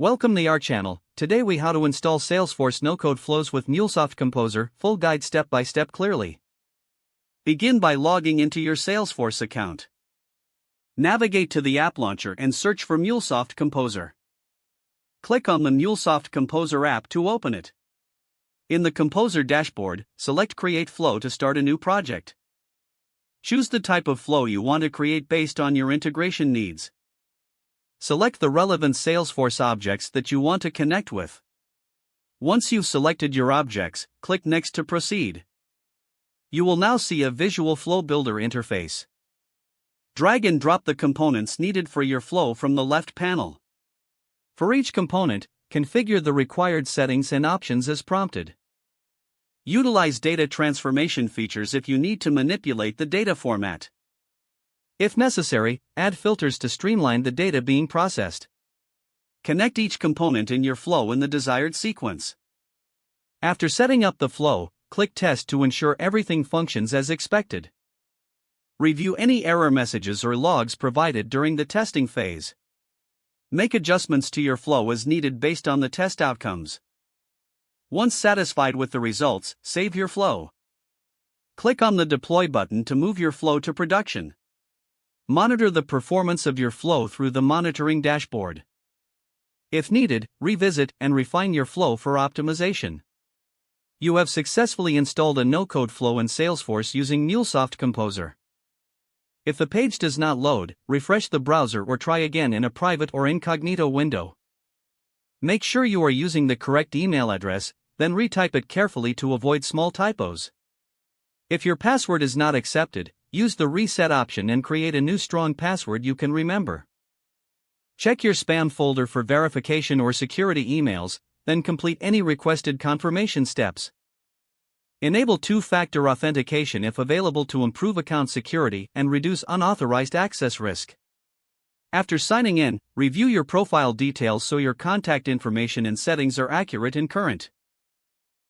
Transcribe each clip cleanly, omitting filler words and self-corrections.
Welcome to our channel. Today we how to install Salesforce No-Code Flows with MuleSoft Composer, full guide step by step clearly. Begin by logging into your Salesforce account. Navigate to the app launcher and search for MuleSoft Composer. Click on the MuleSoft Composer app to open it. In the Composer dashboard, select Create Flow to start a new project. Choose the type of flow you want to create based on your integration needs. Select the relevant Salesforce objects that you want to connect with. Once you've selected your objects, click Next to proceed. You will now see a visual flow builder interface. Drag and drop the components needed for your flow from the left panel. For each component, configure the required settings and options as prompted. Utilize data transformation features if you need to manipulate the data format. If necessary, add filters to streamline the data being processed. Connect each component in your flow in the desired sequence. After setting up the flow, click Test to ensure everything functions as expected. Review any error messages or logs provided during the testing phase. Make adjustments to your flow as needed based on the test outcomes. Once satisfied with the results, save your flow. Click on the Deploy button to move your flow to production. Monitor the performance of your flow through the monitoring dashboard. If needed, revisit and refine your flow for optimization. You have successfully installed a no-code flow in Salesforce using MuleSoft Composer. If the page does not load, refresh the browser or try again in a private or incognito window. Make sure you are using the correct email address, then retype it carefully to avoid small typos. If your password is not accepted, use the reset option and create a new strong password you can remember. Check your spam folder for verification or security emails, then complete any requested confirmation steps. Enable two-factor authentication if available to improve account security and reduce unauthorized access risk. After signing in, review your profile details so your contact information and settings are accurate and current.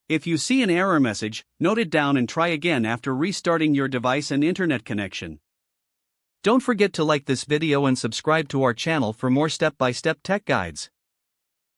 If you see an error message, note it down and try again after restarting your device and internet connection. Don't forget to like this video and subscribe to our channel for more step-by-step tech guides.